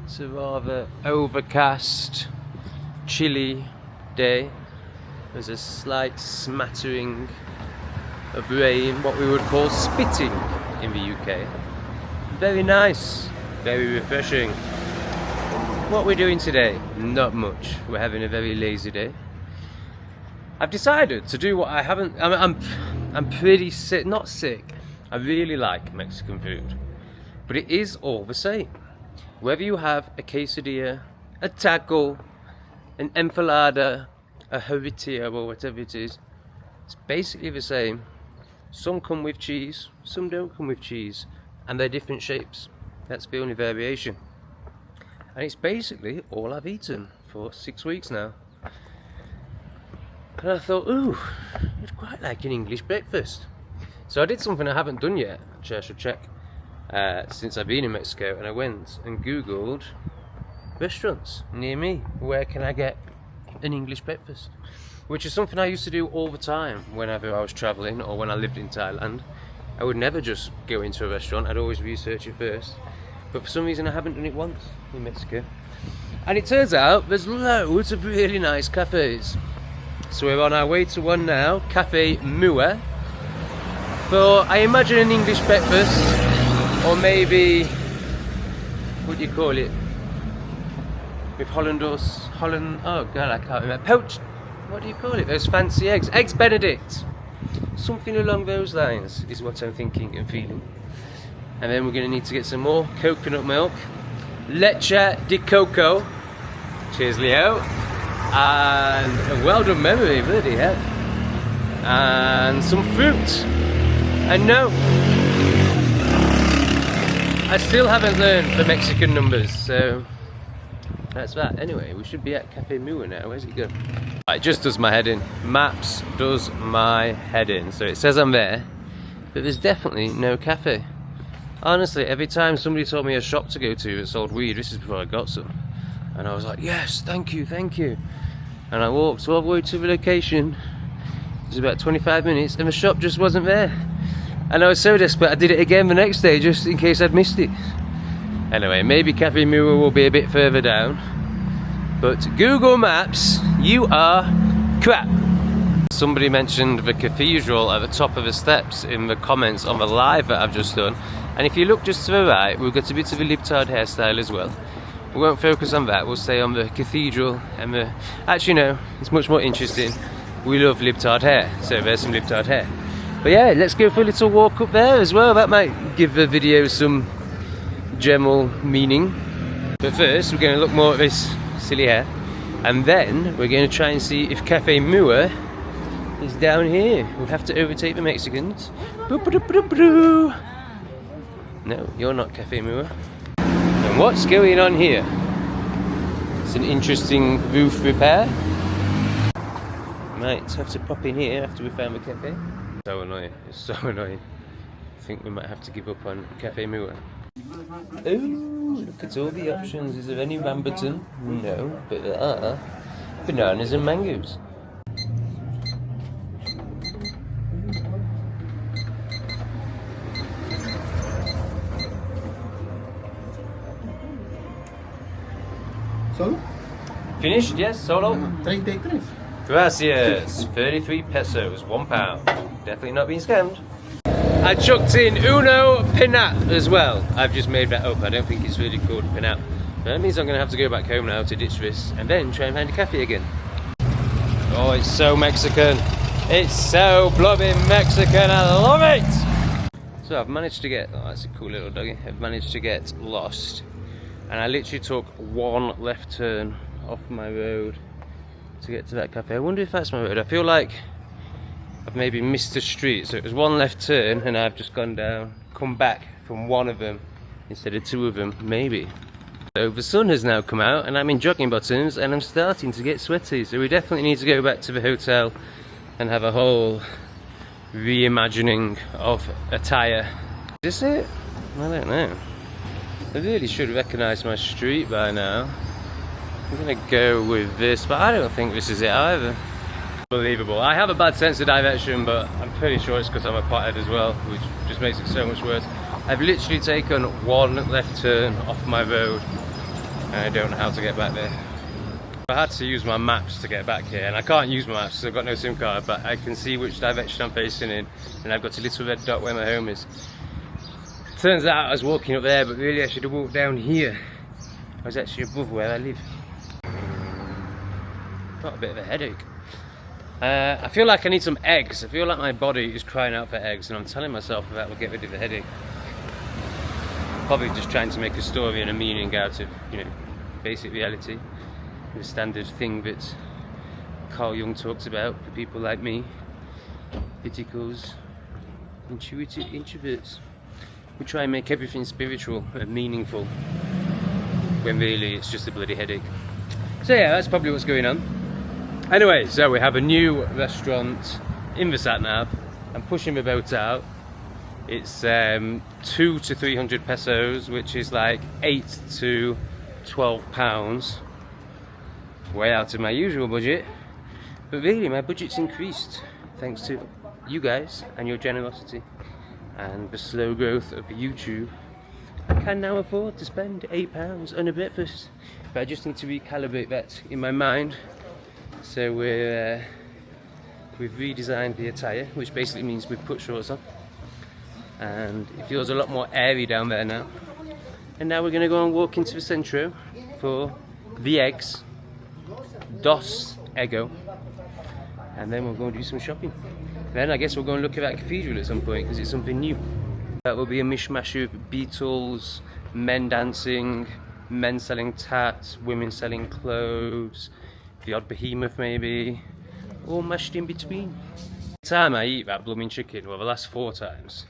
It's a rather overcast, chilly day. There's a slight smattering of rain, what we would call spitting in the UK. Very nice, very refreshing. What we're doing today? Not much. We're having a very lazy day. I've decided to do what I haven't. I'm pretty sick. Not sick. I really like Mexican food, but it is all the same. Whether you have a quesadilla, a taco, an enfilada, a jarritilla, or whatever it is, it's basically the same. Some come with cheese, some don't come with cheese, and they're different shapes. That's the only variation. And it's basically all I've eaten for 6 weeks now. And I thought, ooh, I'd quite like an English breakfast. So I did something I haven't done yet, actually I should check, since I've been in Mexico, and I went and Googled restaurants near me. Where can I get an English breakfast? Which is something I used to do all the time whenever I was travelling or when I lived in Thailand. I would never just go into a restaurant, I'd always research it first. But for some reason I haven't done it once in Mexico. And it turns out there's loads of really nice cafes. So we're on our way to one now, Cafe Mua. For, I imagine, an English breakfast, or maybe, what do you call it? With Holland, oh god, I can't remember. Poached, what do you call it? Those fancy eggs. Eggs Benedict. Something along those lines is what I'm thinking and feeling. And then we're going to need to get some more coconut milk. Leche de coco. Cheers, Leo. And a well done memory, bloody hell. And some fruit. And no, I still haven't learned the Mexican numbers, so that's that. Anyway, we should be at Cafe Mua now. Where's it going? It just does my head in. Maps does my head in. So it says I'm there, but there's definitely no cafe. Honestly, every time somebody told me a shop to go to that sold weed, this is before I got some, and I was like, yes, thank you, thank you. And I walked all the way to the location. It was about 25 minutes, and the shop just wasn't there. And I was so desperate, I did it again the next day just in case I'd missed it. Anyway, maybe Cafe Mua will be a bit further down. But Google Maps, you are crap. Somebody mentioned the cathedral at the top of the steps in the comments on the live that I've just done. And if you look just to the right, we've got a bit of a libtard hairstyle as well. We won't focus on that, we'll stay on the cathedral and the... Actually no, it's much more interesting. We love libtard hair, so there's some libtard hair. But yeah, let's go for a little walk up there as well. That might give the video some general meaning. But first, we're going to look more at this silly hair. And then, we're going to try and see if Cafe Mua is down here. We'll have to overtake the Mexicans. No, you're not Cafe Mua. And what's going on here? It's an interesting roof repair. Might have to pop in here after we found the cafe. So annoying, it's so annoying. I think we might have to give up on Cafe Mua. Oh, look at all the options. Is there any rambutan? No, but there are bananas and mangoes. ¿Solo? Finished? Yes, solo? 33. Gracias. 33 pesos, £1. Definitely not being scammed. I chucked in uno pinat as well. I've just made that up. I don't think it's really called pinat. That means I'm going to have to go back home now to ditch this and then try and find a cafe again. Oh, it's so Mexican. It's so blooming Mexican. I love it. So I've managed to get, oh, that's a cool little doggy. I've managed to get lost. And I literally took one left turn off my road to get to that cafe. I wonder if that's my road. I feel like I've maybe missed a street. So it was one left turn and I've just gone down, come back from one of them instead of two of them, maybe. So the sun has now come out and I'm in jogging bottoms and I'm starting to get sweaty. So we definitely need to go back to the hotel and have a whole reimagining of attire. Is this it? I don't know. I really should recognise my street by now. I'm gonna go with this, but I don't think this is it either. Unbelievable. I have a bad sense of direction, but I'm pretty sure it's because I'm a pothead as well, which just makes it so much worse. I've literally taken one left turn off my road and I don't know how to get back there. I had to use my maps to get back here, and I can't use my maps because I've got no SIM card, but I can see which direction I'm facing in, and I've got a little red dot where my home is. Turns out I was walking up there, but really I should have walked down here. I was actually above where I live. Got a bit of a headache. I feel like I need some eggs. I feel like my body is crying out for eggs, and I'm telling myself that will get rid of the headache. Probably just trying to make a story and a meaning out of, you know, basic reality. The standard thing that Carl Jung talks about for people like me. Criticals, intuitive introverts. We try and make everything spiritual and meaningful, when really it's just a bloody headache. So yeah, that's probably what's going on. Anyway, so we have a new restaurant in the sat-nav. I'm pushing the boat out. It's 200 to 300 pesos, which is like 8 to 12 pounds. Way out of my usual budget, but really my budget's increased thanks to you guys and your generosity and the slow growth of YouTube. I can now afford to spend £8 on a breakfast, but I just need to recalibrate that in my mind. So we've redesigned the attire, which basically means we've put shorts on, and it feels a lot more airy down there now. And now we're going to go and walk into the centro for the eggs. Dos Ego, and then we'll go and do some shopping. Then I guess we'll go and look at that cathedral at some point because it's something new. That will be a mishmash of Beatles, men dancing, men selling tats, women selling clothes, the odd behemoth maybe, all mashed in between. The time I eat that blooming chicken, well the last 4 times,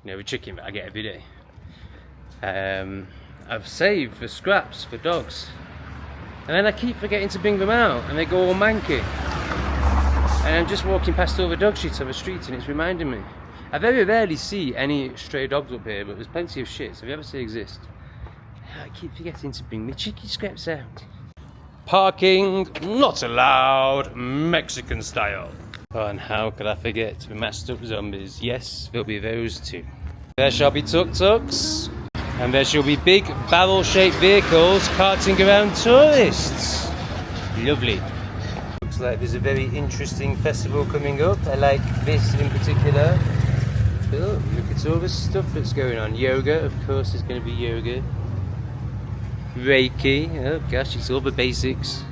you know, the chicken that I get every day, I've saved the scraps for dogs. And then I keep forgetting to bring them out, and they go all manky. And I'm just walking past all the dog shit on the street, and it's reminding me. I very rarely see any stray dogs up here, but there's plenty of shit, so if you ever see exist. I keep forgetting to bring my cheeky scraps out. Parking not allowed, Mexican style. Oh, and how could I forget the masked up zombies? Yes, there'll be those too. There shall be tuk-tuks. And there shall be big barrel-shaped vehicles carting around tourists. Lovely. Looks like there's a very interesting festival coming up. I like this in particular. Oh, look at all the stuff that's going on. Yoga, of course, there's going to be yoga. Reiki, oh gosh, it's all the basics.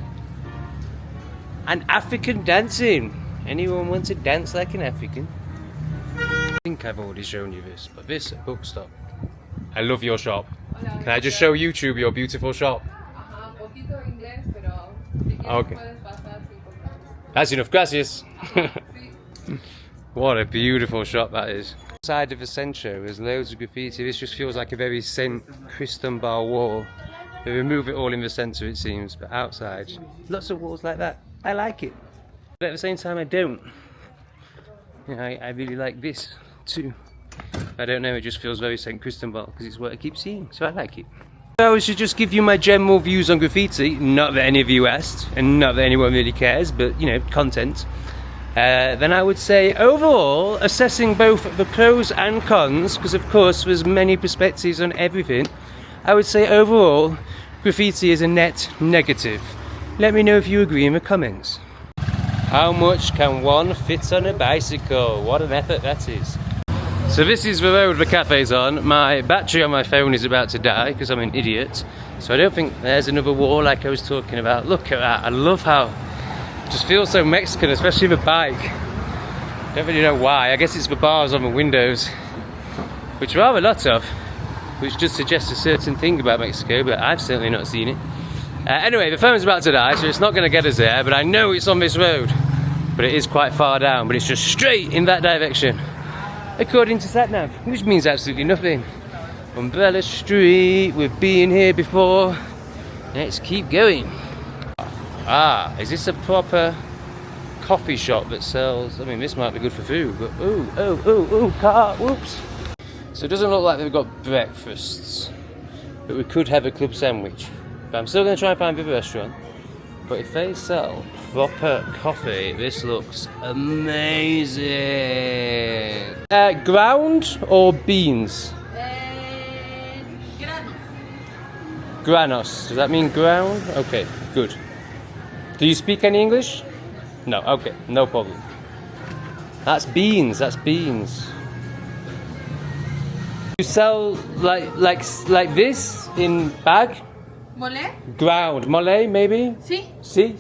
And African dancing. Anyone want to dance like an African? I think I've already shown you this, but this bookstop. I love your shop. Can I just show YouTube your beautiful shop? Okay. That's enough, gracias. What a beautiful shop that is. Inside of the centro, there's loads of graffiti. This just feels like a very San Cristobal wall. They remove it all in the centre, it seems, but outside, lots of walls like that. I like it. But at the same time, I don't. You know, I really like this too. I don't know, it just feels very San Cristobal because it's what I keep seeing, so I like it. So I should just give you my general views on graffiti, not that any of you asked, and not that anyone really cares, but you know, content. Then I would say overall, assessing both the pros and cons, because of course there's many perspectives on everything, I would say overall, graffiti is a net negative. Let me know if you agree in the comments. How much can one fit on a bicycle? What an effort that is. So this is the road the cafe's on. My battery on my phone is about to die because I'm an idiot. So I don't think there's another wall like I was talking about. Look at that, I love how it just feels so Mexican, especially the bike. Don't really know why, I guess it's the bars on the windows, which there are a lot of, which just suggests a certain thing about Mexico, but I've certainly not seen it. Anyway, the phone's about to die, so it's not going to get us there, but I know it's on this road. But it is quite far down, but it's just straight in that direction. According to SatNav, which means absolutely nothing. Umbrella Street, we've been here before. Let's keep going. Ah, is this a proper coffee shop that sells, I mean this might be good for food, but car, whoops. So it doesn't look like they've got breakfasts, but we could have a club sandwich. But I'm still going to try and find a restaurant. But if they sell proper coffee, this looks amazing. Ground or beans? Granos. granos. Does that mean ground? Okay, good. Do you speak any English? No, okay, no problem. That's beans, that's beans. You sell like this in bag? ¿Mole? Ground, mole maybe? Sí. See?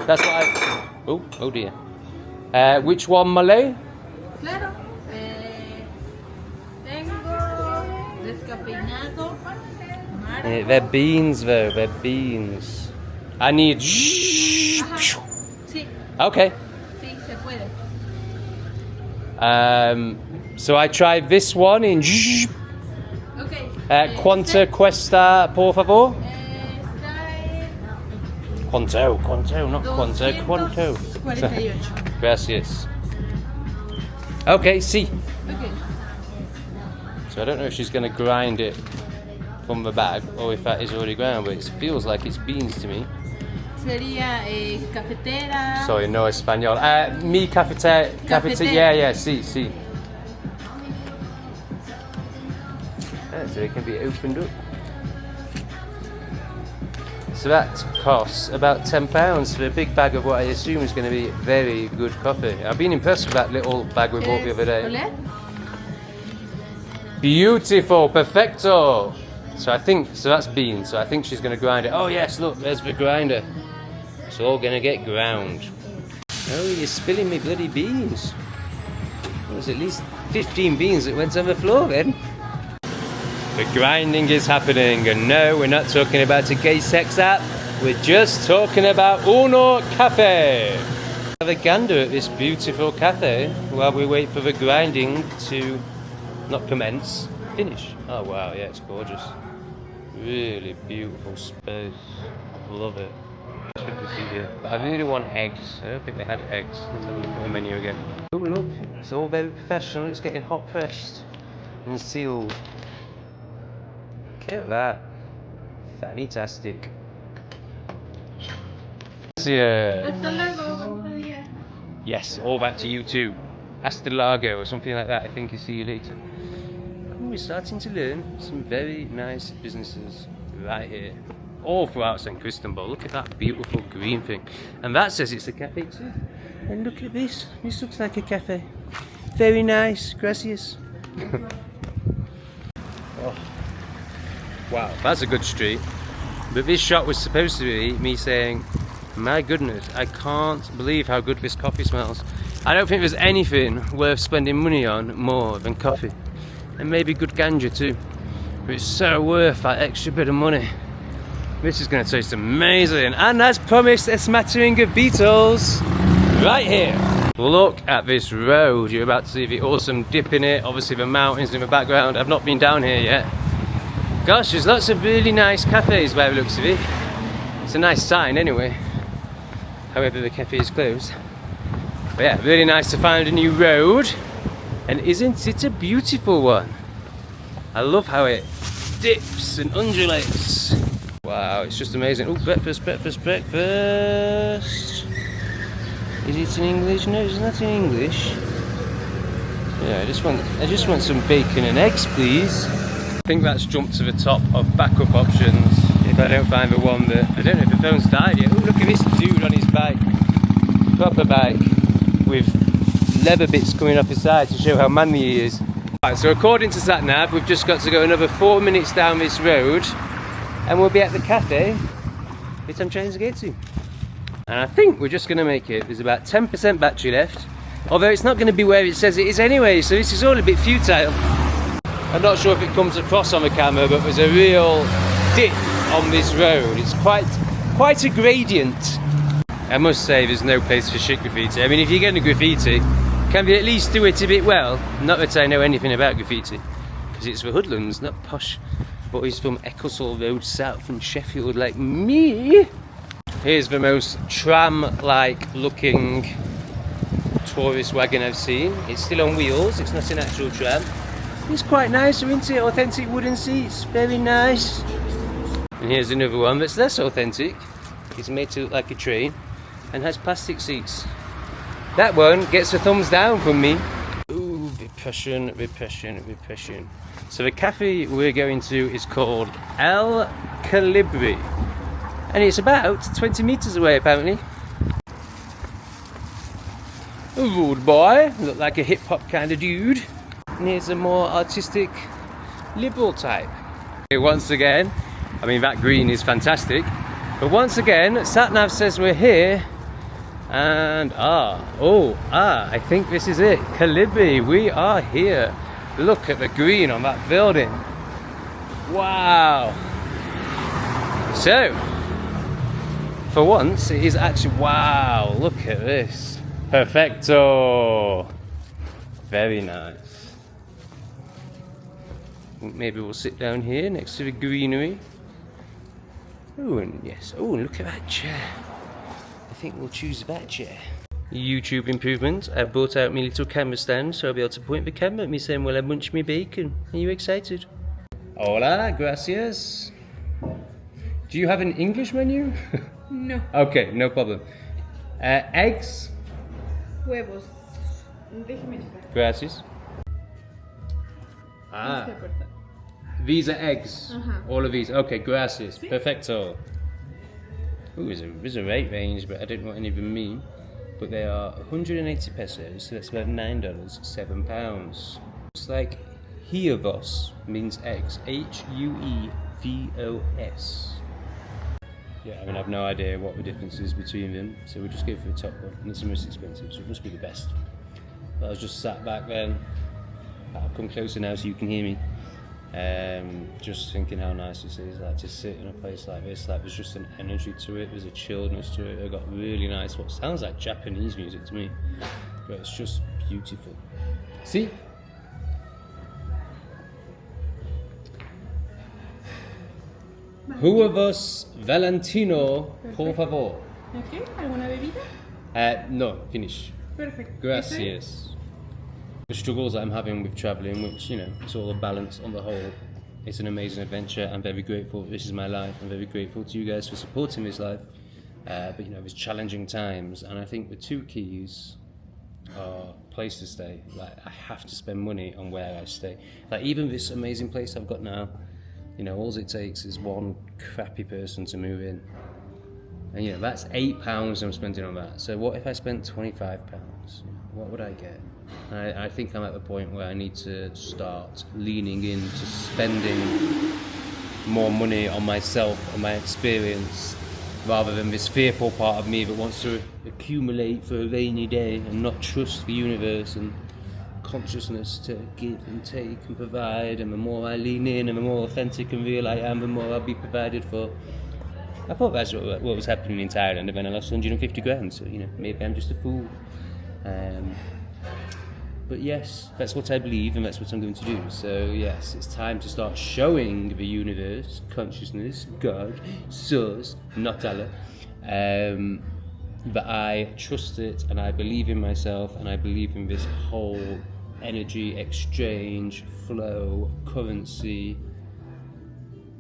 That's what I... Oh dear. Which one, mole? Claro. Tengo descafeinado. They're beans though, they're beans. I need... Ajá. Sí, Okay. sí, se puede. So I tried this one in... Okay. Quanto cuesta, por favor? Está en Quanto, not quanto, quanto. 248. Gracias. Okay, see. Okay. So I don't know if she's going to grind it from the bag or if that is already ground, but it feels like it's beans to me. Sería cafetera. Sorry, no español. Mi cafete, Cafetera. yeah, see. So it can be opened up. So that costs about £10 for a big bag of what I assume is going to be very good coffee. I've been impressed with that little bag we bought the other day. ¿Olé? Beautiful, perfecto. So that's beans. So I think she's going to grind it. Oh yes, look, there's the grinder. It's all going to get ground. Oh, you're spilling me bloody beans. There's at least 15 beans that went on the floor then. The grinding is happening, and no, we're not talking about a gay sex app. We're just talking about Uno Cafe. Have a gander at this beautiful cafe while we wait for the grinding to not commence, finish. Oh wow, yeah, it's gorgeous. Really beautiful space. Love it. It's good to see here. But I really want eggs. I don't think they had eggs. Let's have a look at the menu again. Oh look, it's all very professional. It's getting hot pressed and sealed. Look at that. Fantastic. Yeah. Hasta luego. Adiós. Yes, all back to you too. Hasta Largo or something like that. I think. See you later. We're starting to learn some very nice businesses right here. All throughout San Cristobal. Look at that beautiful green thing. And that says it's a cafe too. And look at this. This looks like a cafe. Very nice. Gracias. Oh. Wow, that's a good street. But this shot was supposed to be me saying, my goodness, I can't believe how good this coffee smells. I don't think there's anything worth spending money on more than coffee. And maybe good ganja too. But it's so worth that extra bit of money. This is going to taste amazing. And as promised, a smattering of beetles right here. Look at this road. You're about to see the awesome dip in it. Obviously the mountains in the background. I've not been down here yet. Gosh, there's lots of really nice cafes by the looks of it. It's a nice sign anyway. However, the cafe is closed. But yeah, really nice to find a new road. And isn't it a beautiful one? I love how it dips and undulates. Wow, it's just amazing. Oh, breakfast. Is it in English? No, it's not in English. Yeah, I just want some bacon and eggs, please. I think that's jumped to the top of backup options if I don't find the one that... I don't know if the phone's died yet. Oh, look at this dude on his bike. Proper bike with leather bits coming off his side to show how manly he is. Right, so according to SatNav, we've just got to go another 4 minutes down this road and we'll be at the cafe which I'm trying to get to. And I think we're just going to make it. There's about 10% battery left, although it's not going to be where it says it is anyway, so this is all a bit futile. I'm not sure if it comes across on the camera, but there's a real dip on this road. It's quite a gradient. I must say there's no place for shit graffiti. I mean, if you're going to graffiti, can we at least do it a bit well? Not that I know anything about graffiti, because it's for hoodlums, not posh boys from Ecclesall Road South from Sheffield like me. Here's the most tram-like looking tourist wagon I've seen. It's still on wheels, it's not an actual tram. It's quite nice, isn't it? Authentic wooden seats, very nice. And here's another one that's less authentic. It's made to look like a train and has plastic seats. That one gets a thumbs down from me. Ooh, repression. So the cafe we're going to is called El Colibrí, and it's about 20 meters away apparently. A rude boy, look like a hip hop kind of dude. And here's a more artistic, liberal type. Once again, I mean that green is fantastic, but once again, Satnav says we're here, and I think this is it. Colibrí, we are here. Look at the green on that building. Wow. So, for once, it is actually, wow, look at this. Perfecto. Very nice. Maybe we'll sit down here next to the greenery. Oh, and yes. Oh, look at that chair. I think we'll choose that chair. YouTube improvement. I've brought out my little camera stand so I'll be able to point the camera at me saying, well, I munch me bacon. Are you excited? Hola, gracias. Do you have an English menu? No. Okay, no problem. Eggs? Huevos. Déjeme checar. Gracias. Ah, these are eggs. All of these. Okay, gracias. Sí. Perfecto. Ooh, there's a rate range, but I don't know what any of them mean. But they are 180 pesos, so that's about $9, £7. It's like huevos means eggs. Huevos. Yeah, I mean, I have no idea what the difference is between them, so we'll just go for the top one, and it's the most expensive, so it must be the best. But I was just sat back then. I'll come closer now so you can hear me. Just thinking how nice this is, like to sit in a place like this. Like there's just an energy to it, there's a chilledness to it. They've got really nice, what sounds like Japanese music to me, but it's just beautiful. See? Huevos Valentino, por favor. Okay, ¿alguna bebida? No, finish. Perfect. Gracias. The struggles that I'm having with travelling, which, you know, it's all a balance on the whole. It's an amazing adventure. I'm very grateful. This is my life. I'm very grateful to you guys for supporting this life. But, you know, there's challenging times, and I think the two keys are place to stay. Like, I have to spend money on where I stay. Like, even this amazing place I've got now, you know, all it takes is one crappy person to move in. And, you know, that's £8 I'm spending on that. So what if I spent £25? What would I get? I think I'm at the point where I need to start leaning into spending more money on myself, on my experience, rather than this fearful part of me that wants to accumulate for a rainy day and not trust the universe and consciousness to give and take and provide. And the more I lean in and the more authentic and real I am, the more I'll be provided for. I thought that's what was happening in Thailand, and then I lost 150 grand, so, you know, maybe I'm just a fool. But yes, that's what I believe, and that's what I'm going to do. So yes, it's time to start showing the universe, consciousness, God, source, not Allah, that I trust it, and I believe in myself, and I believe in this whole energy exchange, flow, currency,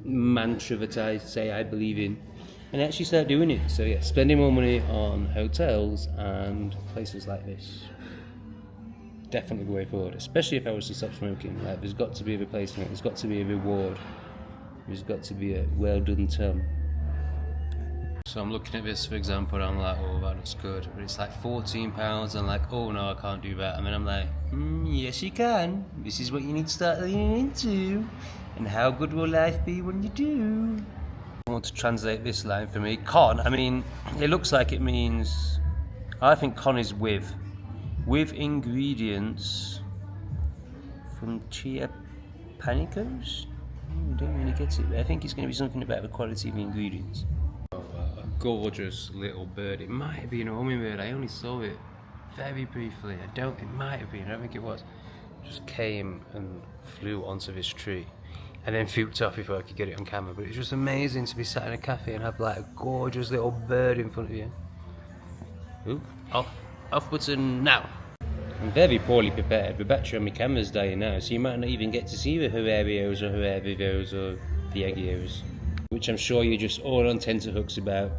mantra that I say I believe in, and actually start doing it. So yeah, spending more money on hotels and places like this. Definitely the way forward, especially if I was to stop smoking. Like, there's got to be a replacement, there's got to be a reward, there's got to be a well done term. So I'm looking at this, for example, and I'm like, oh, that looks good, but it's like £14, and like, oh no, I can't do that. And then I'm like, yes you can, this is what you need to start leaning into, and how good will life be when you do? I want to translate this line for me. Con, I mean, it looks like it means, I think con is with ingredients from chia panicos. I don't really get it, but I think it's going to be something about the quality of the ingredients. Oh, a gorgeous little bird. It might have been a hummingbird. I only saw it very briefly. It might have been, I don't think it was. Just came and flew onto this tree and then flooped off before I could get it on camera. But it's just amazing to be sat in a cafe and have like a gorgeous little bird in front of you. Ooh, off button now. I'm very poorly prepared. The battery on my camera's dying now, so you might not even get to see the Herarios or Hervivos or the Eggios, which I'm sure you're just all on tenterhooks about.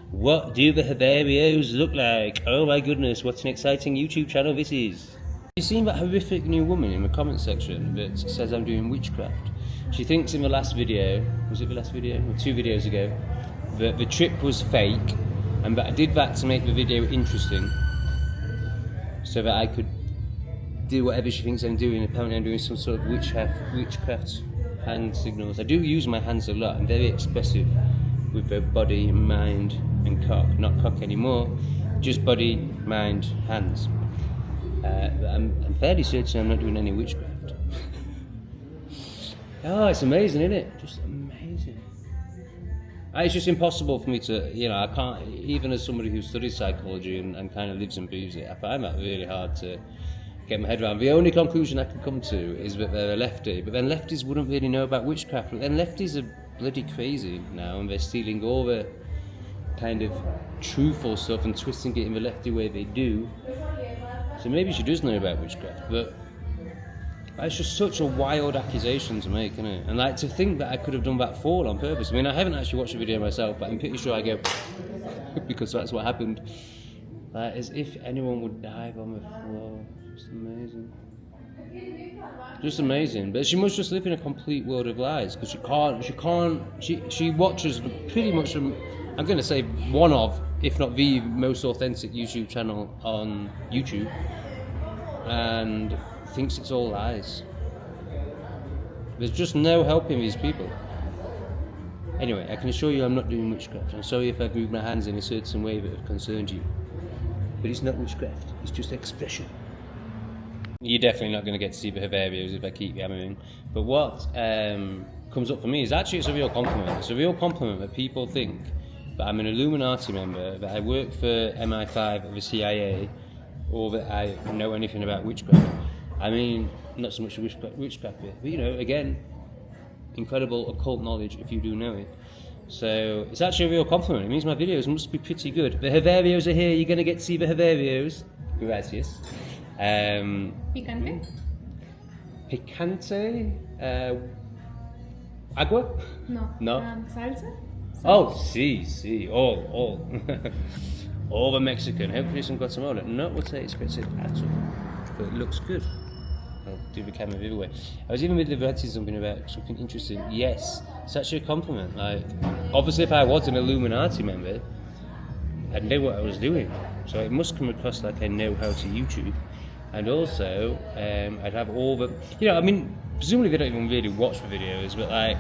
What do the Herarios look like? Oh my goodness, what an exciting YouTube channel this is. You seen that horrific new woman in the comment section that says I'm doing witchcraft? She thinks in the last video, was it the last video? Or 2 videos ago, that the trip was fake and that I did that to make the video interesting so that I could do whatever she thinks I'm doing. Apparently I'm doing some sort of witchcraft hand signals. I do use my hands a lot. I'm very expressive with both body, mind and cock. Not cock anymore, just body, mind, hands. I'm fairly certain I'm not doing any witchcraft. Oh, it's amazing, isn't it? Just amazing. It's just impossible for me to, I can't, even as somebody who studies psychology and kind of lives and breathes it, I find that really hard to get my head around. The only conclusion I can come to is that they're a lefty, but then lefties wouldn't really know about witchcraft, but then lefties are bloody crazy now and they're stealing all the kind of truthful stuff and twisting it in the lefty way they do. So maybe she does know about witchcraft, but it's just such a wild accusation to make, isn't it? And like to think that I could have done that fall on purpose. I mean, I haven't actually watched the video myself, but I'm pretty sure I go because that's what happened. Like as if anyone would dive on the floor. Just amazing. Just amazing. But she must just live in a complete world of lies because she watches pretty much from, I'm going to say one of, if not the most authentic YouTube channel on YouTube, and thinks it's all lies. There's just no helping these people. Anyway, I can assure you I'm not doing witchcraft. I'm sorry if I've moved my hands in a certain way that have concerned you. But it's not witchcraft, it's just expression. You're definitely not going to get to see the Havarios if I keep yammering. But what comes up for me is actually it's a real compliment. It's a real compliment that people think that I'm an Illuminati member, that I work for MI5 or the CIA, or that I know anything about witchcraft. I mean, not so much witchcraft bit, but again, incredible occult knowledge if you do know it. So it's actually a real compliment. It means my videos must be pretty good. The Havarios are here. You're going to get to see the Havarios. Gracias. Picante? Picante? Agua? No. Oh, Salsa? sí. All the Mexican. Hopefully some Guatemala. Not what I expected at all. But it looks good. I'll do the camera the other way. I was even with Liberty something about something interesting. Yes, it's actually a compliment. Like, obviously if I was an Illuminati member, I'd know what I was doing. So it must come across like I know how to YouTube. And also, I'd have all the, presumably they don't even really watch the videos, but like,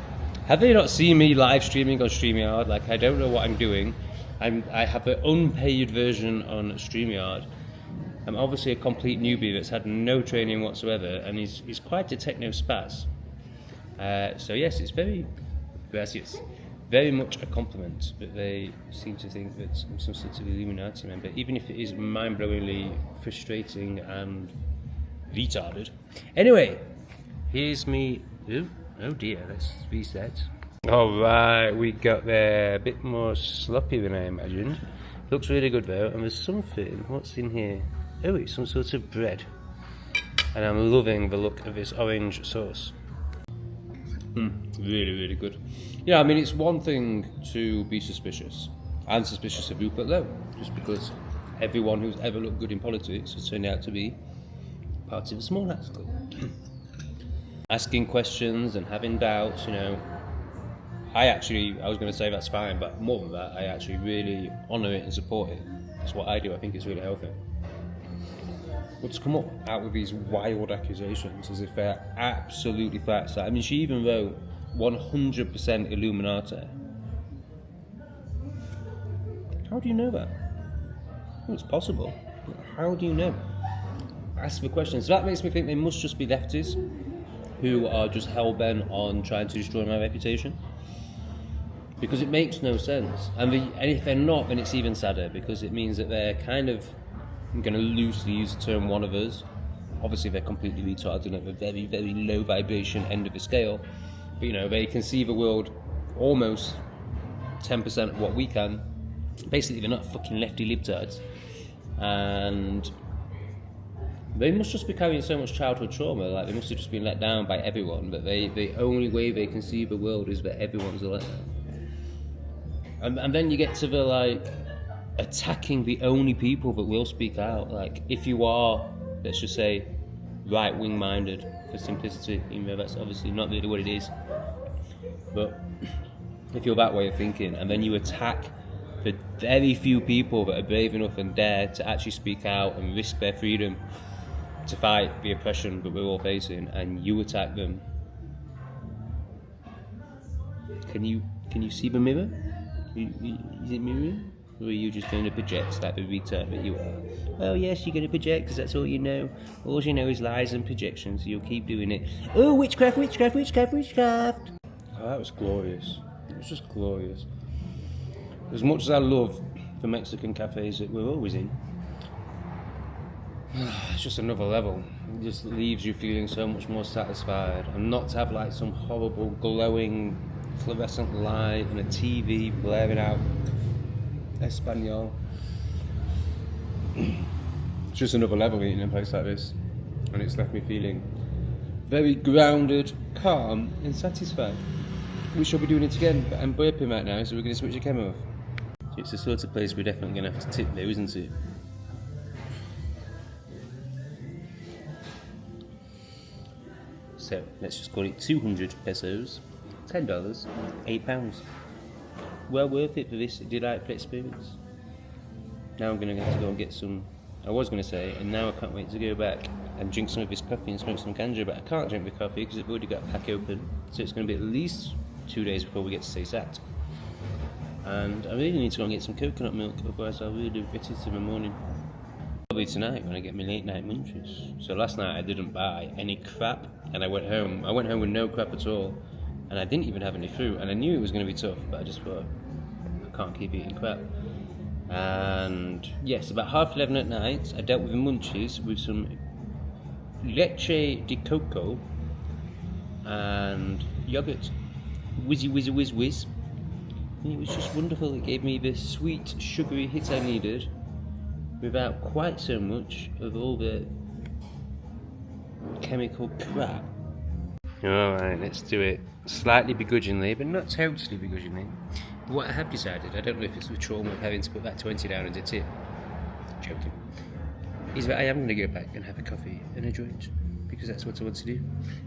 have they not seen me live streaming on StreamYard? Like, I don't know what I'm doing. I have an unpaid version on StreamYard. I'm obviously a complete newbie that's had no training whatsoever, and he's quite a techno spaz. So yes, it's very much a compliment that they seem to think that I'm some sort of Illuminati member, even if it is mind-blowingly frustrating and retarded. Anyway, here's me. Oh dear, let's reset. Alright, we got there a bit more sloppy than I imagined. Looks really good though, and there's something, what's in here? Oh, it's some sort of bread. And I'm loving the look of this orange sauce. Really good. Yeah, I mean, it's one thing to be suspicious. I'm suspicious of Rupert Lowe, just because everyone who's ever looked good in politics has turned out to be part of a small house club. Asking questions and having doubts, I was going to say that's fine, but more than that, I actually really honour it and support it. That's what I do. I think it's really healthy. But to come up out with these wild accusations as if they're absolutely facts. I mean, she even wrote 100% Illuminati. How do you know that? Well, it's possible. But how do you know? Ask the question. So that makes me think they must just be lefties who are just hell-bent on trying to destroy my reputation. Because it makes no sense. And if they're not, then it's even sadder, because it means that they're kind of, I'm going to loosely use the term one of us. Obviously they're completely retarded at the very, very low vibration end of the scale. But they can see the world almost 10% of what we can. Basically they're not fucking lefty libtards. And they must just be carrying so much childhood trauma. Like, they must have just been let down by everyone, but the only way they can see the world is that everyone's a letdown. And then you get to the attacking the only people that will speak out. Like, if you are, let's just say, right-wing minded for simplicity, even though that's obviously not really what it is. But if you're that way of thinking, and then you attack the very few people that are brave enough and dare to actually speak out and risk their freedom to fight the oppression that we're all facing, and you attack them. Can you see the mirror? Is it mirroring? Or are you just going to project like the retard that you are? Oh yes, you're going to project because that's all you know. All you know is lies and projections, so you'll keep doing it. Oh, witchcraft, witchcraft, witchcraft, witchcraft! Oh, that was glorious. It was just glorious. As much as I love the Mexican cafes that we're always in, it's just another level. It just leaves you feeling so much more satisfied, and not to have like some horrible glowing fluorescent light and a TV blaring out Espanol. It's just another level eating in a place like this, and it's left me feeling very grounded, calm and satisfied. We shall be doing it again, but I'm burping right now, so we're going to switch the camera off. It's the sort of place we're definitely going to have to tip though, isn't it? So let's just call it 200 pesos, $10, £8. Well worth it for this delightful experience. Now I'm going to have to go and get some, I was going to say, and now I can't wait to go back and drink some of this coffee and smoke some ganja, but I can't drink the coffee because I've already got a pack open, so it's going to be at least 2 days before we get to Sat. And I really need to go and get some coconut milk, otherwise I'll really regret it in the morning. Probably tonight when I get my late night munchies. So last night I didn't buy any crap, and I went home with no crap at all, and I didn't even have any fruit, and I knew it was going to be tough, but I just thought, I can't keep eating crap. And yes, about 11:30 at night, I dealt with the munchies with some leche de coco and yogurt. Whizzy whizzy whiz whiz. And it was just wonderful. It gave me the sweet, sugary hit I needed without quite so much of all the chemical crap. Alright, let's do it slightly begrudgingly, but not totally begrudgingly. But what I have decided, I don't know if it's the trauma of having to put that 20 down as a tip, joking, is that I am going to go back and have a coffee and a joint, because that's what I want to do.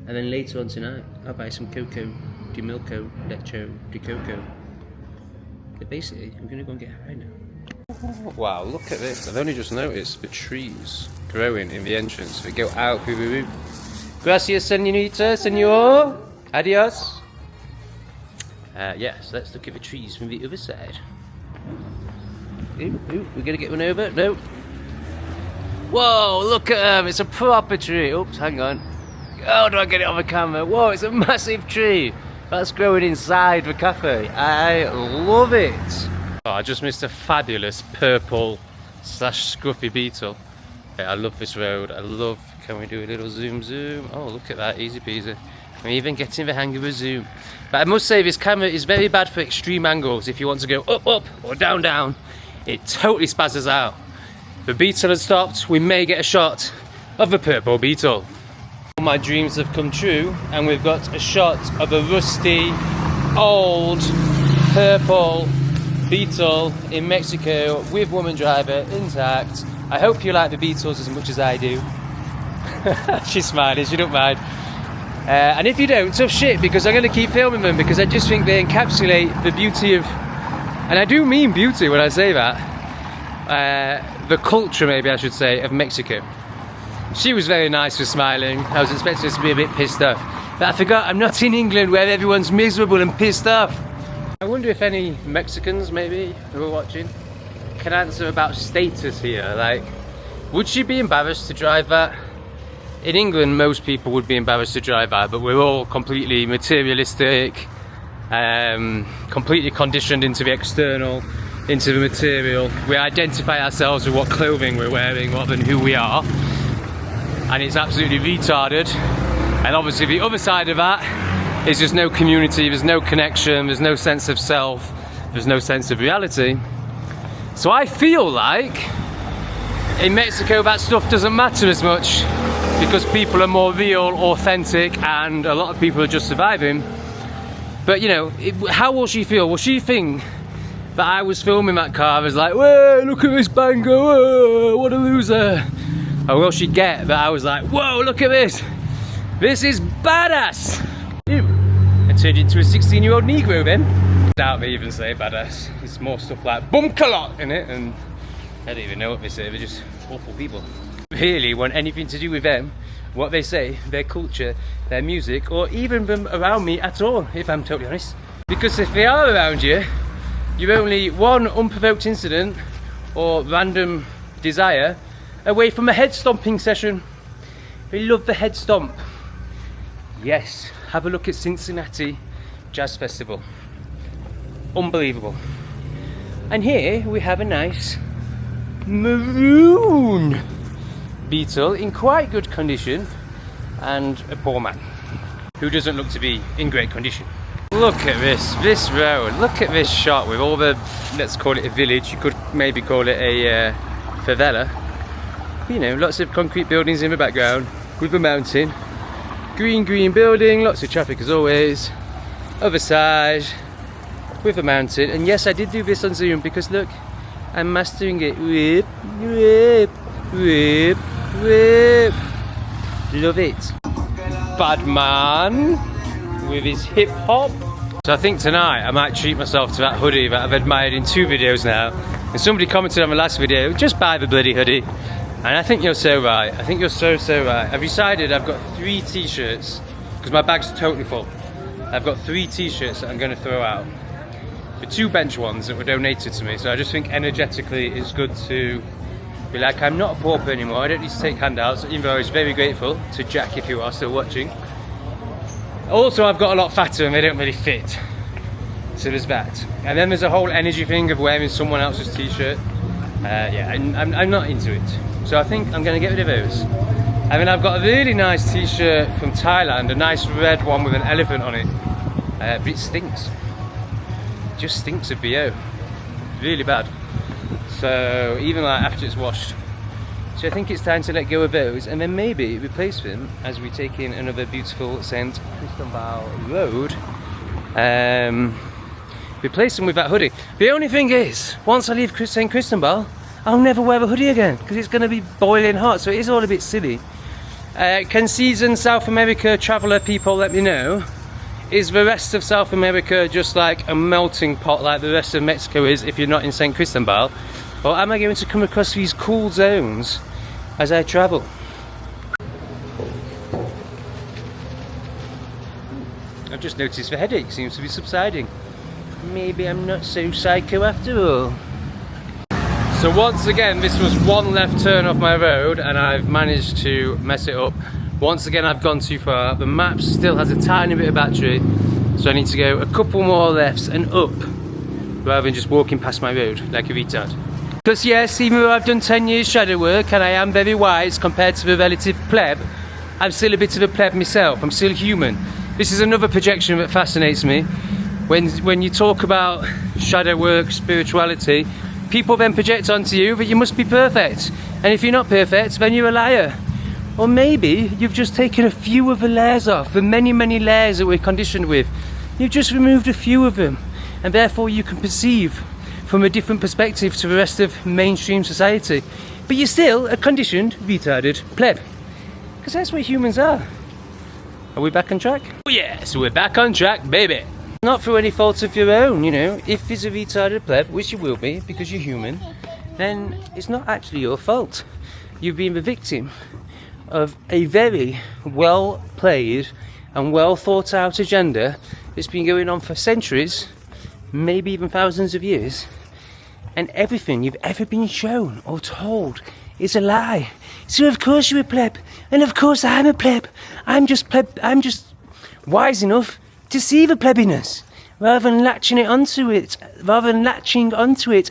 And then later on tonight, I'll buy some cocoa de milko, leche de coco. But basically, I'm going to go and get high now. Wow, look at this. I've only just noticed the trees growing in the entrance that go out through the roof. Gracias, señorita, señor. Adios. Yes, let's look at the trees from the other side. Ooh, we're going to get one over. No. Whoa, look at them. It's a proper tree. Oops, hang on. Oh, do I get it on the camera? Whoa, it's a massive tree. That's growing inside the cafe. I love it. Oh, I just missed a fabulous purple / scruffy beetle. Yeah, I love this road. I love, can we do a little zoom? Oh, look at that, easy peasy. I'm even getting the hang of a zoom. But I must say, this camera is very bad for extreme angles. If you want to go up, up, or down, down, it totally spazzes out. The beetle has stopped. We may get a shot of the purple beetle. All my dreams have come true, and we've got a shot of a rusty, old, purple beetle in Mexico with woman driver intact. I hope you like the Beatles as much as I do. She's smiling, she don't mind. And if you don't, tough shit, because I'm going to keep filming them, because I just think they encapsulate the beauty of, and I do mean beauty when I say that, the culture, maybe I should say, of Mexico. She was very nice with smiling. I was expecting her to be a bit pissed off. But I forgot, I'm not in England where everyone's miserable and pissed off. I wonder if any Mexicans, maybe, who are watching, can answer about status here. Like, would she be embarrassed to drive that? In England, most people would be embarrassed to drive that, but we're all completely materialistic, completely conditioned into the external, into the material. We identify ourselves with what clothing we're wearing rather than who we are. And it's absolutely retarded. And obviously the other side of that is there's no community, there's no connection, there's no sense of self, there's no sense of reality. So I feel like in Mexico that stuff doesn't matter as much, because people are more real, authentic, and a lot of people are just surviving. But you know, how will she feel? Will she think that I was filming that car as like, whoa, look at this bango, whoa, what a loser? Or will she get that I was like, whoa, look at this! This is badass! Ew. I turned into a 16-year-old Negro then. Doubt they even say badass. It's more stuff like bumkalot in it, and I don't even know what they say, they're just awful people. Really want anything to do with them, what they say, their culture, their music, or even them around me at all, if I'm totally honest. Because if they are around you, you're only one unprovoked incident or random desire away from a head stomping session. We love the head stomp. Yes, have a look at Cincinnati Jazz Festival. Unbelievable. And here we have a nice maroon Beetle in quite good condition, and a poor man who doesn't look to be in great condition. Look at this road, look at this shot with all the, let's call it a village, you could maybe call it a favela. You know, lots of concrete buildings in the background with a mountain. Green building, lots of traffic as always. Other side with a mountain. And yes, I did do this on Zoom because look, I'm mastering it. Whip, whip, whip, whip. Love it. Bad man with his hip hop. So I think tonight I might treat myself to that hoodie that I've admired in 2 videos now. And somebody commented on my last video, just buy the bloody hoodie. And I think you're so right. I think you're so right. I've decided I've got 3 t-shirts because my bag's totally full. I've got 3 t-shirts that I'm going to throw out. The 2 bench ones that were donated to me. So I just think energetically it's good to be like, I'm not a pauper anymore. I don't need to take handouts, even though I was very grateful to Jack if you are still watching. Also, I've got a lot fatter and they don't really fit. So there's that. And then there's a whole energy thing of wearing someone else's t-shirt. Yeah, I'm not into it. So I think I'm going to get rid of those. I mean, I've got a really nice t-shirt from Thailand, a nice red one with an elephant on it. But it stinks. It just stinks of BO. Really bad. So even like after it's washed. So I think it's time to let go of those and then maybe replace them as we take in another beautiful San Cristobal road. Replace them with that hoodie. The only thing is, once I leave San Cristobal, I'll never wear a hoodie again because it's going to be boiling hot, so it is all a bit silly. Can seasoned South America traveller people let me know? Is the rest of South America just like a melting pot like the rest of Mexico is if you're not in San Cristobal? Or am I going to come across these cool zones as I travel? I've just noticed the headache seems to be subsiding. Maybe I'm not so psycho after all. So once again, this was one left turn off my road and I've managed to mess it up. Once again, I've gone too far. The map still has a tiny bit of battery, so I need to go a couple more lefts and up rather than just walking past my road like a retard. Because yes, even though I've done 10 years shadow work and I am very wise compared to the relative pleb, I'm still a bit of a pleb myself. I'm still human. This is another projection that fascinates me. When you talk about shadow work, spirituality, people then project onto you that you must be perfect. And if you're not perfect, then you're a liar. Or maybe you've just taken a few of the layers off, the many layers that we're conditioned with. You've just removed a few of them, and therefore you can perceive from a different perspective to the rest of mainstream society. But you're still a conditioned, retarded pleb. Because that's what humans are. Are we back on track? Oh yes, we're back on track, baby. Not through any fault of your own, you know. If there's a retarded pleb, which you will be because you're human, then it's not actually your fault. You've been the victim of a very well played and well thought out agenda that's been going on for centuries, maybe even thousands of years, and everything you've ever been shown or told is a lie. So of course you're a pleb, and of course I'm a pleb. I'm just wise enough to see the plebbiness rather than latching onto it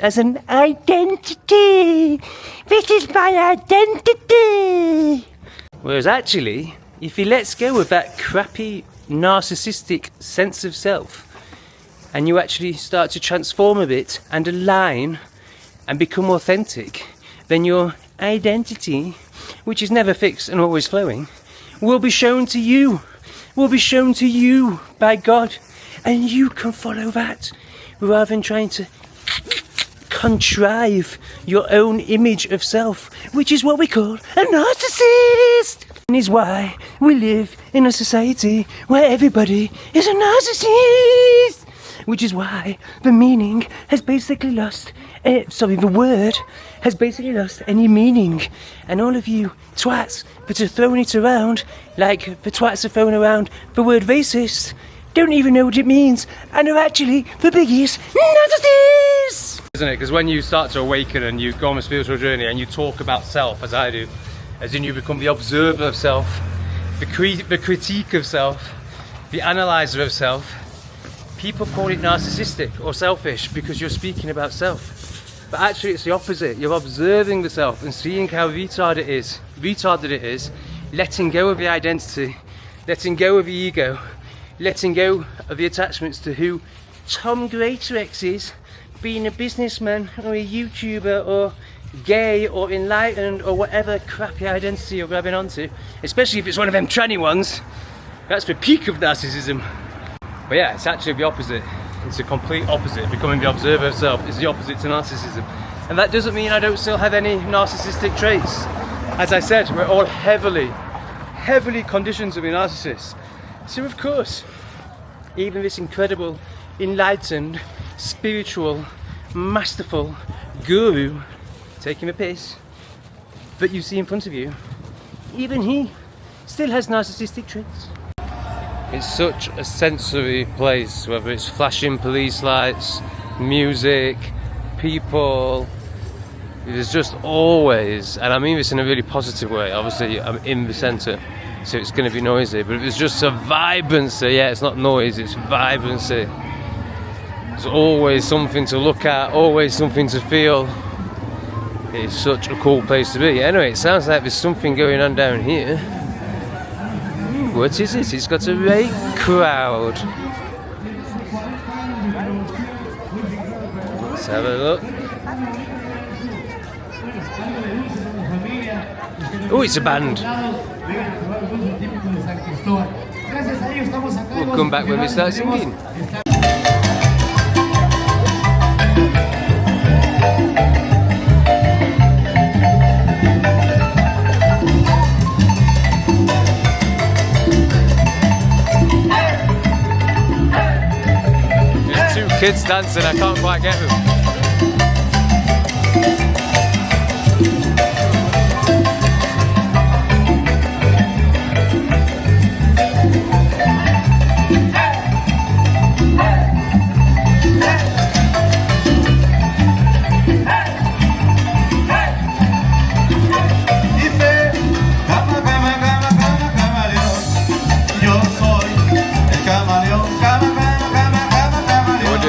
as an identity. This is my identity. Whereas actually, if he lets go of that crappy, narcissistic sense of self, and you actually start to transform a bit and align and become authentic, then your identity, which is never fixed and always flowing, will be shown to you. Will be shown to you by God. And you can follow that rather than trying to contrive your own image of self, which is what we call a narcissist. And is why we live in a society where everybody is a narcissist. Which is why the meaning has basically lost, the word has basically lost any meaning. And all of you twats that are throwing it around, like the twats are throwing around the word racist, don't even know what it means, and are actually the biggest narcissists! Isn't it? Because when you start to awaken and you go on a spiritual journey and you talk about self, as I do, as in you become the observer of self, the critique of self, the analyzer of self, people call it narcissistic or selfish because you're speaking about self. But actually it's the opposite. You're observing the self and seeing how retarded it is, letting go of the identity, letting go of the ego, letting go of the attachments to who Tom Greatorex is, being a businessman or a YouTuber or gay or enlightened or whatever crappy identity you're grabbing onto, especially if it's one of them tranny ones. That's the peak of narcissism. But yeah, it's actually the opposite. It's the complete opposite. Becoming the observer of self is the opposite to narcissism. And that doesn't mean I don't still have any narcissistic traits. As I said, we're all heavily conditioned to be narcissists. So of course, even this incredible, enlightened, spiritual, masterful guru taking a piss that you see in front of you, even he still has narcissistic traits. It's such a sensory place, whether it's flashing police lights, music, people. There's just always, and I mean this in a really positive way, obviously I'm in the centre, so it's going to be noisy, but there's just a vibrancy. Yeah, it's not noise, it's vibrancy. There's always something to look at, always something to feel. It's such a cool place to be. Anyway, it sounds like there's something going on down here. What is it? It's got a great crowd. Let's have a look. Oh, it's a band. We'll come back when we start singing. There's two kids dancing, I can't quite get them.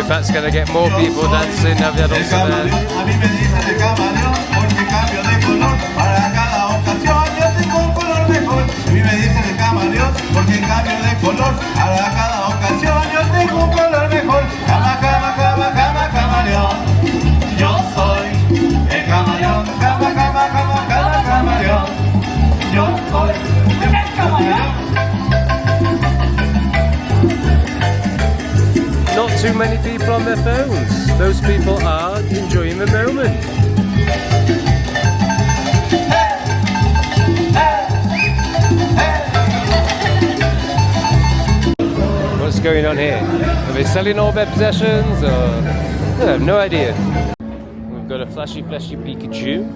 That's going to get more people dancing now the adults are there. A mí me dicen el camaleón porque cambio de color para cada ocasión. Yo tengo un color mejor. A mí me dicen el camaleón porque cambio de color para cada ocasión. Yo tengo un color mejor. Cama, cama, cama, cama, camaleón. Yo soy el camaleón. Cama, cama, cama, cama, camaleón. Yo soy el camaleón. Not too many people on their phones. Those people are enjoying the moment. What's going on here? Are they selling all their possessions or? I have no idea. We've got a flashy Pikachu.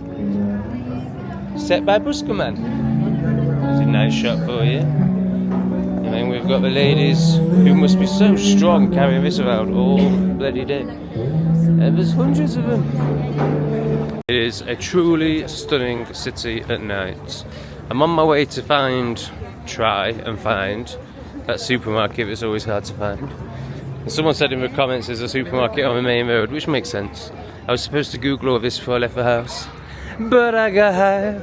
Set by Buskerman. It's a nice shot for you. And then we've got the ladies who must be so strong carrying this around all bloody day. And there's hundreds of them. It is a truly stunning city at night. I'm on my way to try and find that supermarket that's always hard to find. And someone said in the comments there's a supermarket on the main road, which makes sense. I was supposed to Google all this before I left the house. But I got high.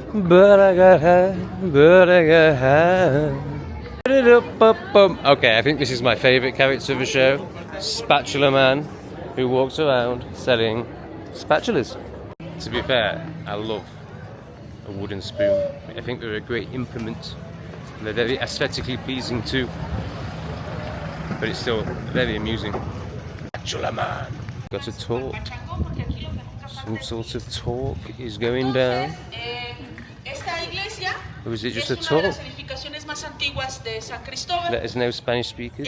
Okay, I think this is my favourite character of the show. Spatula Man, who walks around selling spatulas. To be fair, I love a wooden spoon. I think they're a great implement. They're very aesthetically pleasing too. But it's still very amusing. Spatula Man. Got a torque. Some sort of talk is going down. Or is it just a talk? Let us know, Spanish speakers.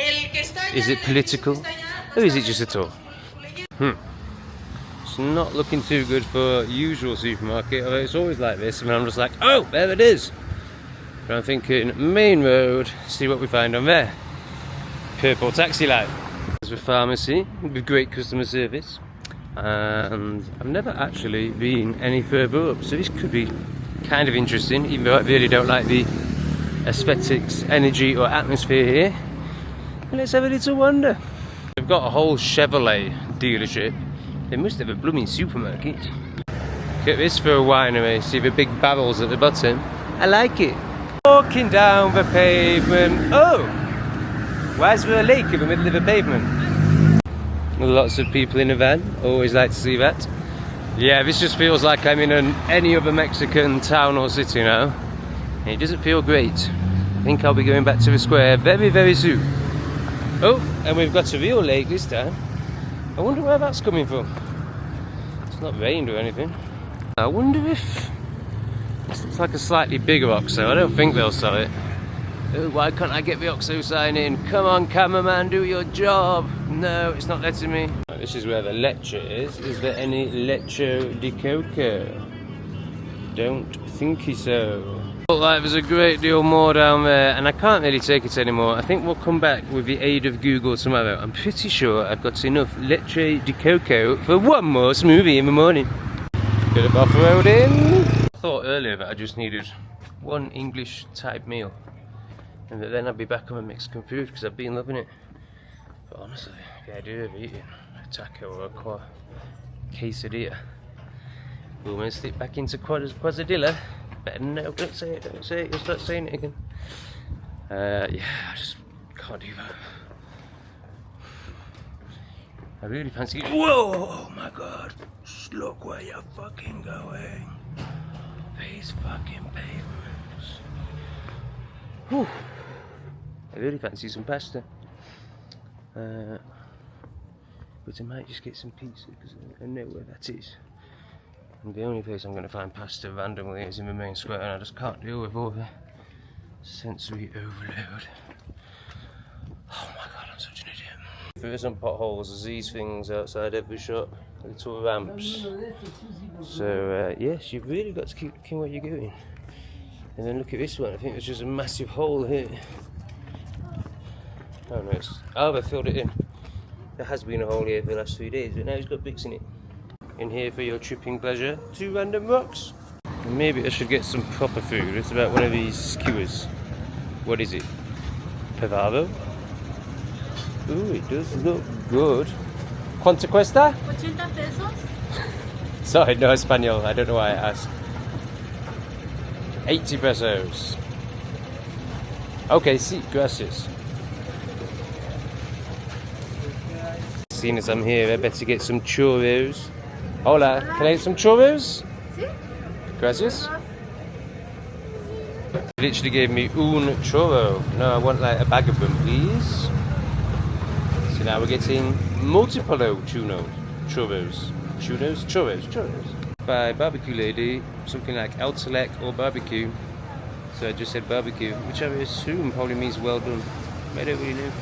Is it political? Or is it just a talk? It's not looking too good for usual supermarket, although it's always like this, and I'm just like, oh, there it is! But I'm thinking, main road, see what we find on there. Purple taxi light. There's a pharmacy with great customer service, and I've never actually been any further up, so this could be kind of interesting, even though I really don't like the aesthetics, energy or atmosphere here. And let's have a little wander. They've got a whole Chevrolet dealership. They must have a blooming supermarket. Look at this for a winery. See the big barrels at the bottom? I like it. Walking down the pavement. Oh! Why is there a lake in the middle of the pavement? Lots of people in a van. Always like to see that. Yeah, this just feels like I'm in any other Mexican town or city now. And it doesn't feel great. I think I'll be going back to the square very, very soon. Oh, and we've got a real lake this time. I wonder where that's coming from. It's not rained or anything. I wonder if this looks like a slightly bigger OXO. I don't think they'll sell it. Oh, why can't I get the OXO sign in? Come on, cameraman, do your job. No, it's not letting me. This is where the leche is. Is there any leche de coco? Don't think so. Look like there's a great deal more down there, and I can't really take it anymore. I think we'll come back with the aid of Google tomorrow. I'm pretty sure I've got enough leche de coco for one more smoothie in the morning. Bit of off-roading. I thought earlier that I just needed one English type meal, and that then I'd be back on my Mexican food because I've been loving it. But honestly, the idea of eating a taco or a quesadilla will almost slip back into quesadilla. Better no, don't say it, don't say it, you'll start saying it again. Yeah, I just can't do that. I really fancy it. Whoa, oh my god, look where you're fucking going. These fucking pavements. Whew. I really fancy some pasta. But I might just get some pizza because I know where that is. And the only place I'm going to find pasta randomly is in the main square, and I just can't deal with all the sensory overload. Oh my god, I'm such an idiot. If there isn't potholes, there's these things outside every shop, little ramps. So yes, you've really got to keep looking where you're going. And then look at this one, I think there's just a massive hole here. Oh no, oh, they filled it in. There has been a hole here for the last 3 days, but now it's got bricks in it. In here for your tripping pleasure, 2 random rocks. And maybe I should get some proper food. It's about one of these skewers. What is it? Pavado? Ooh, it does look good. ¿Cuánto cuesta? 80 pesos. Sorry, no Espanol. I don't know why I asked. 80 pesos. Okay, sí, gracias. Seeing as I'm here, I better get some churros. Hola, can I get some churros? Sí. Gracias. They literally gave me un churro. No, I want like a bag of them, please. So now we're getting multiple churros. Churros. By barbecue lady, something like El Telec or barbecue. So I just said barbecue, which I assume probably means well done. I don't really know.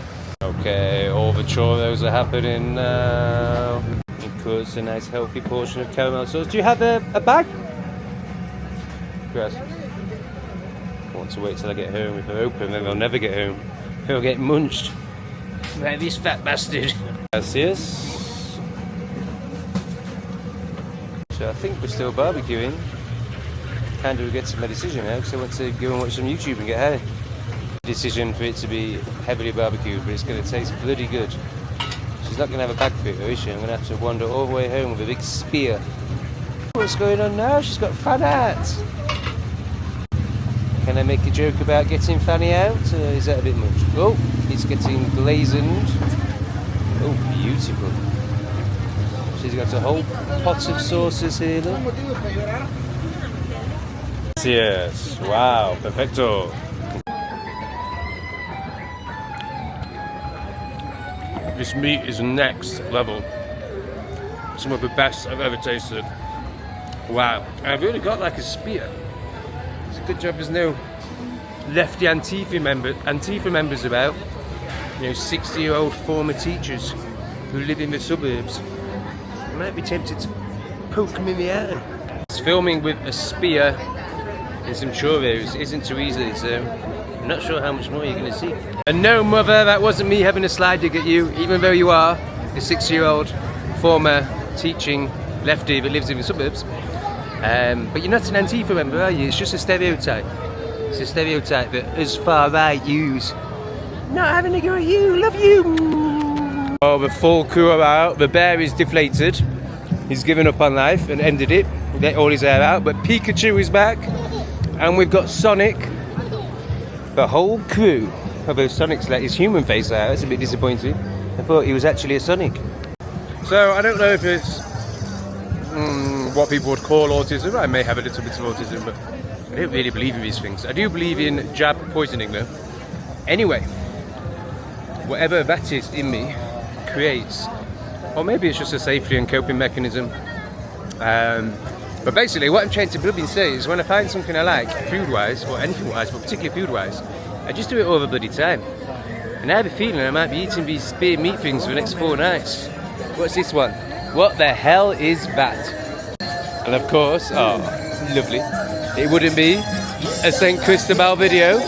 Okay, all the churros are happening now. It's a nice healthy portion of caramel sauce. Do you have a bag? Gracias. I want to wait till I get home. If they're open, then they'll never get home. They'll get munched by this fat bastard. Gracias. So I think we're still barbecuing. Kind of regretting my decision now because I want to go and watch some YouTube and get high. Decision for it to be heavily barbecued, but it's going to taste bloody good. She's not going to have a bag for it though, is she? I'm going to have to wander all the way home with a big spear. What's going on now? She's got fan out. Can I make a joke about getting Fanny out? Is that a bit much? Oh, it's getting blazoned. Oh, beautiful. She's got a whole pot of sauces here then. Yes, wow, perfecto. This meat is next level. some of the best I've ever tasted. Wow, I've really got like a spear. It's a good job there's no lefty Antifa members about. You know, 60-year-old former teachers who live in the suburbs. I might be tempted to poke them in the eye. It's filming with a spear and some churros isn't too easy, so I'm not sure how much more you're going to see. And no, mother, that wasn't me having a slide dig at you, even though you are a 6-year-old former teaching lefty that lives in the suburbs. But you're not an Antifa member, are you? It's just a stereotype. It's a stereotype that us far right use. Not having a go at you, love you. Oh, the full crew are out. The bear is deflated. He's given up on life and ended it. Let all his hair out. But Pikachu is back. And we've got Sonic. The whole crew. Although Sonic's let his human face out. It's a bit disappointing. I thought he was actually a Sonic. So I don't know if it's what people would call autism. I may have a little bit of autism, but I don't really believe in these things. I do believe in jab poisoning though. Anyway, whatever that is in me creates, or maybe it's just a safety and coping mechanism. But basically what I'm trying to bloody say is when I find something I like, food-wise, or anything-wise, but particularly food-wise, I just do it all the bloody time. And I have a feeling I might be eating these spear meat things for the next 4 nights. What's this one? What the hell is that? And of course, oh, lovely. It wouldn't be a San Cristobal video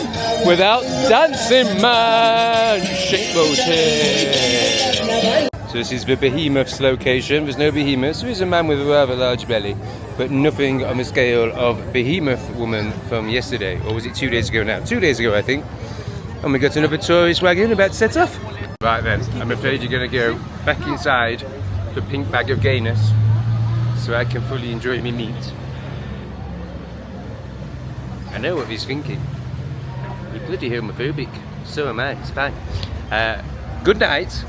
without Dancing Man! Shake those hair! So this is the behemoth's location. There's no behemoths. There is a man with a rather large belly, but nothing on the scale of behemoth woman from yesterday. Or was it 2 days ago now? 2 days ago, I think. And we got another tourist wagon about to set off. Right then, I'm afraid you're going to go back inside the pink bag of gayness so I can fully enjoy my meat. I know what he's thinking. You're bloody homophobic. So am I. It's fine. Good night.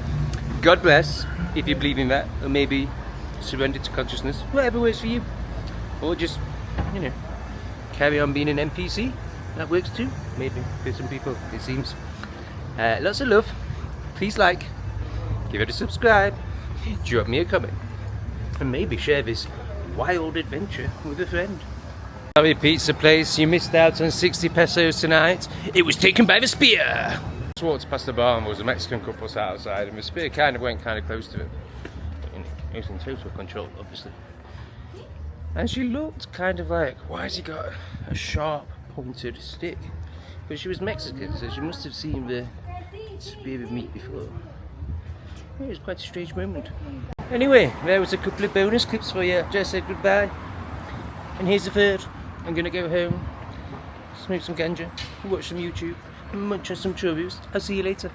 God bless, if you believe in that. Or maybe surrender to consciousness. Whatever works for you. Or just, you know, carry on being an NPC. That works too. Maybe for some people, it seems. Lots of love. Please like. Give it a subscribe. Drop me a comment. And maybe share this wild adventure with a friend. Sorry, pizza place, you missed out on 60 pesos tonight. It was taken by the spear. Just walked past the bar and there was a Mexican couple sat outside and the spear kind of went kind of close to it. He was in total control, obviously. And she looked kind of like, why has he got a sharp pointed stick? But she was Mexican, so she must have seen the spear of meat before. It was quite a strange moment. Anyway, there was a couple of bonus clips for you. Just said goodbye. And here's the third. I'm gonna go home, smoke some ganja, watch some YouTube, and munch on some churros. I'll see you later.